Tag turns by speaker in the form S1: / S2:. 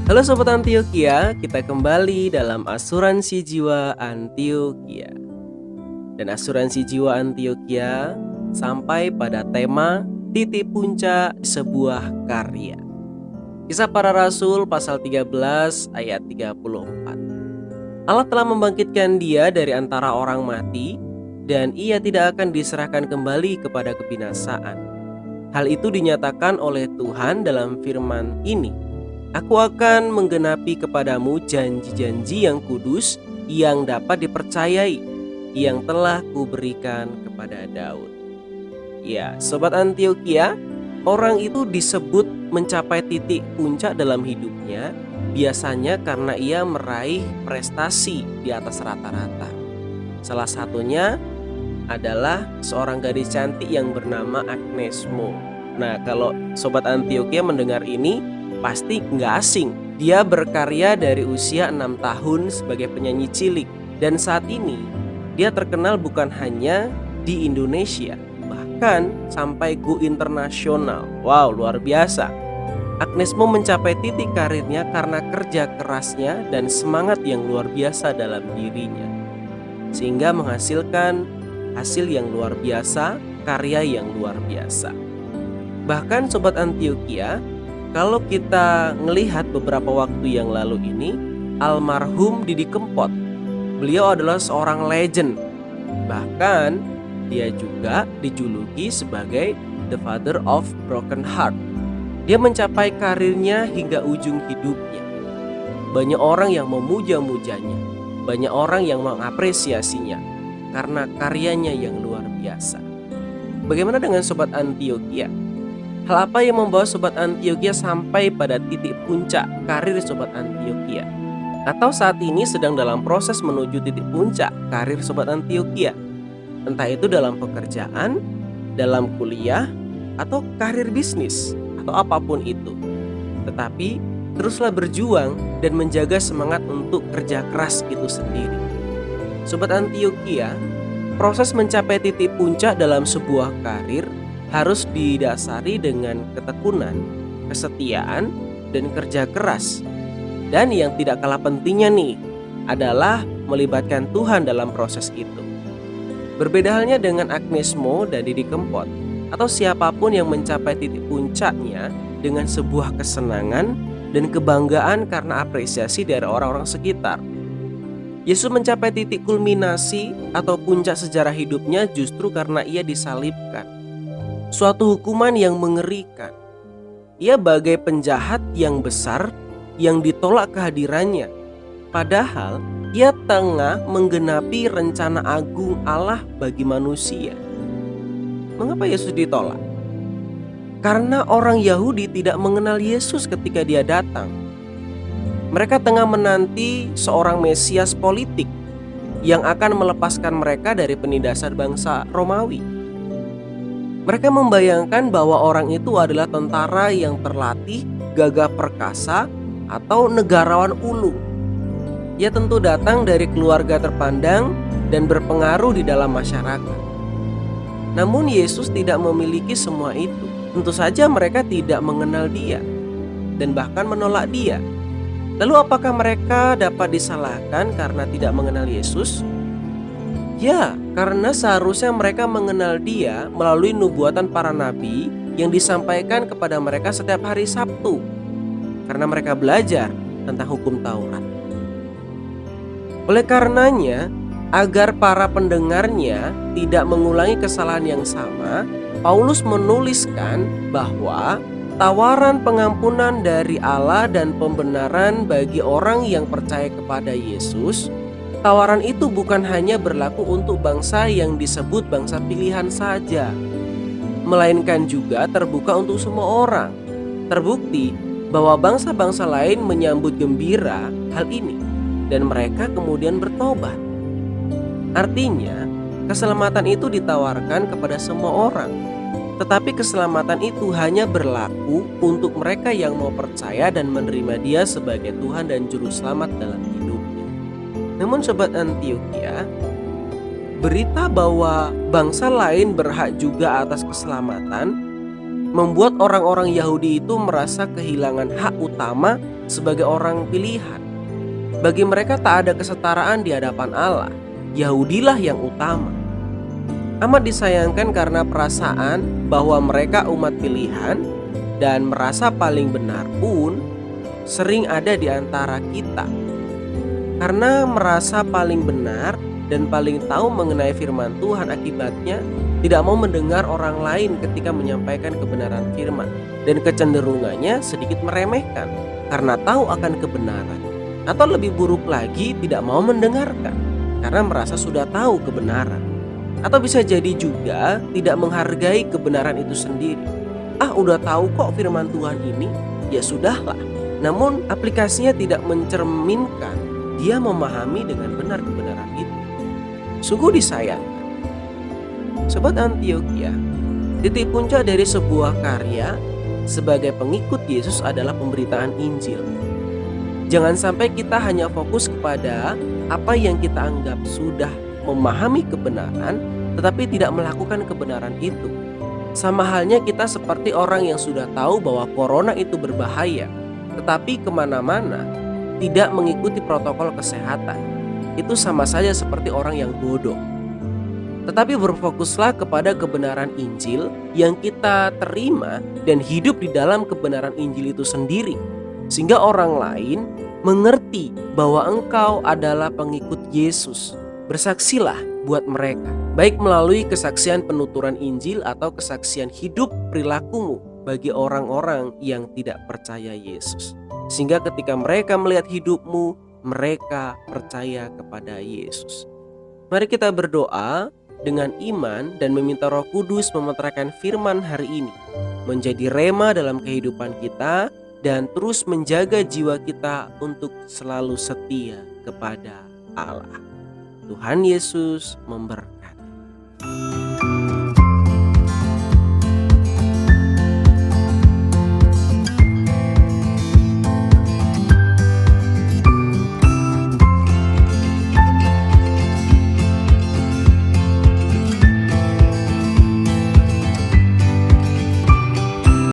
S1: Halo Sobat Antioquia, kita kembali dalam Asuransi Jiwa Antioquia. Dan Asuransi Jiwa Antioquia sampai pada tema titik puncak sebuah karya. Kisah Para Rasul pasal 13 ayat 34. Allah telah membangkitkan dia dari antara orang mati, dan ia tidak akan diserahkan kembali kepada kebinasaan. Hal itu dinyatakan oleh Tuhan dalam firman ini. Aku akan menggenapi kepadamu janji-janji yang kudus yang dapat dipercayai, yang telah kuberikan kepada Daud. Ya, Sobat Antioquia, orang itu disebut mencapai titik puncak dalam hidupnya biasanya karena ia meraih prestasi di atas rata-rata. Salah satunya adalah seorang gadis cantik yang bernama Agnes Mo. Nah, kalau Sobat Antioquia mendengar ini, pasti nggak asing. Dia berkarya dari usia 6 tahun sebagai penyanyi cilik. Dan saat ini dia terkenal bukan hanya di Indonesia, bahkan sampai go internasional. Wow, luar biasa. Agnes Mo mencapai titik karirnya karena kerja kerasnya dan semangat yang luar biasa dalam dirinya, sehingga menghasilkan hasil yang luar biasa, karya yang luar biasa. Bahkan Sobat Antioquia, kalau kita ngelihat beberapa waktu yang lalu ini, almarhum Didi Kempot, beliau adalah seorang legend. Bahkan dia juga dijuluki sebagai The Father of Broken Heart. Dia mencapai karirnya hingga ujung hidupnya. Banyak orang yang memuja-mujanya, banyak orang yang mengapresiasinya karena karyanya yang luar biasa. Bagaimana dengan Sobat Antioquia? Hal apa yang membawa Sobat Antioquia sampai pada titik puncak karir Sobat Antioquia? Atau saat ini sedang dalam proses menuju titik puncak karir Sobat Antioquia? Entah itu dalam pekerjaan, dalam kuliah, atau karir bisnis, atau apapun itu. Tetapi teruslah berjuang dan menjaga semangat untuk kerja keras itu sendiri. Sobat Antioquia, proses mencapai titik puncak dalam sebuah karir harus didasari dengan ketekunan, kesetiaan, dan kerja keras. Dan yang tidak kalah pentingnya nih adalah melibatkan Tuhan dalam proses itu. Berbeda halnya dengan Agnes Mo dan Didi Kempot, atau siapapun yang mencapai titik puncaknya dengan sebuah kesenangan dan kebanggaan karena apresiasi dari orang-orang sekitar. Yesus mencapai titik kulminasi atau puncak sejarah hidupnya justru karena ia disalibkan. Suatu hukuman yang mengerikan. Ia bagai penjahat yang besar yang ditolak kehadirannya. Padahal ia tengah menggenapi rencana agung Allah bagi manusia. Mengapa Yesus ditolak? Karena orang Yahudi tidak mengenal Yesus ketika dia datang. Mereka tengah menanti seorang Mesias politik yang akan melepaskan mereka dari penindasan bangsa Romawi. Mereka membayangkan bahwa orang itu adalah tentara yang terlatih, gagah perkasa, atau negarawan ulung. Ia tentu datang dari keluarga terpandang dan berpengaruh di dalam masyarakat. Namun Yesus tidak memiliki semua itu. Tentu saja mereka tidak mengenal dia dan bahkan menolak dia. Lalu apakah mereka dapat disalahkan karena tidak mengenal Yesus? Ya, karena seharusnya mereka mengenal dia melalui nubuatan para nabi yang disampaikan kepada mereka setiap hari Sabtu. Karena mereka belajar tentang hukum Taurat. Oleh karenanya, agar para pendengarnya tidak mengulangi kesalahan yang sama, Paulus menuliskan bahwa tawaran pengampunan dari Allah dan pembenaran bagi orang yang percaya kepada Yesus, tawaran itu bukan hanya berlaku untuk bangsa yang disebut bangsa pilihan saja, melainkan juga terbuka untuk semua orang. Terbukti bahwa bangsa-bangsa lain menyambut gembira hal ini dan mereka kemudian bertobat. Artinya, keselamatan itu ditawarkan kepada semua orang. Tetapi keselamatan itu hanya berlaku untuk mereka yang mau percaya dan menerima Dia sebagai Tuhan dan Juru Selamat dalam hidupnya. Namun Sobat Antioquia, berita bahwa bangsa lain berhak juga atas keselamatan membuat orang-orang Yahudi itu merasa kehilangan hak utama sebagai orang pilihan. Bagi mereka tak ada kesetaraan di hadapan Allah. Yahudilah yang utama. Amat disayangkan karena perasaan bahwa mereka umat pilihan dan merasa paling benar pun sering ada di antara kita. Karena merasa paling benar dan paling tahu mengenai firman Tuhan, akibatnya tidak mau mendengar orang lain ketika menyampaikan kebenaran firman, dan kecenderungannya sedikit meremehkan karena tahu akan kebenaran, atau lebih buruk lagi tidak mau mendengarkan karena merasa sudah tahu kebenaran, atau bisa jadi juga tidak menghargai kebenaran itu sendiri. Udah tahu kok firman Tuhan ini, ya sudahlah. Namun aplikasinya tidak mencerminkan dia memahami dengan benar kebenaran itu. Sungguh disayangkan. Sobat Antioquia, titik puncak dari sebuah karya sebagai pengikut Yesus adalah pemberitaan Injil. Jangan sampai kita hanya fokus kepada apa yang kita anggap sudah memahami kebenaran, tetapi tidak melakukan kebenaran itu. Sama halnya kita seperti orang yang sudah tahu bahwa corona itu berbahaya, tetapi kemana-mana tidak mengikuti protokol kesehatan. Itu sama saja seperti orang yang bodoh. Tetapi berfokuslah kepada kebenaran Injil yang kita terima dan hidup di dalam kebenaran Injil itu sendiri, sehingga orang lain mengerti bahwa engkau adalah pengikut Yesus. Bersaksilah buat mereka, baik melalui kesaksian penuturan Injil atau kesaksian hidup perilakumu bagi orang-orang yang tidak percaya Yesus. Sehingga ketika mereka melihat hidupmu, mereka percaya kepada Yesus. Mari kita berdoa dengan iman dan meminta Roh Kudus memeteraikan firman hari ini menjadi rema dalam kehidupan kita, dan terus menjaga jiwa kita untuk selalu setia kepada Allah. Tuhan Yesus memberkati.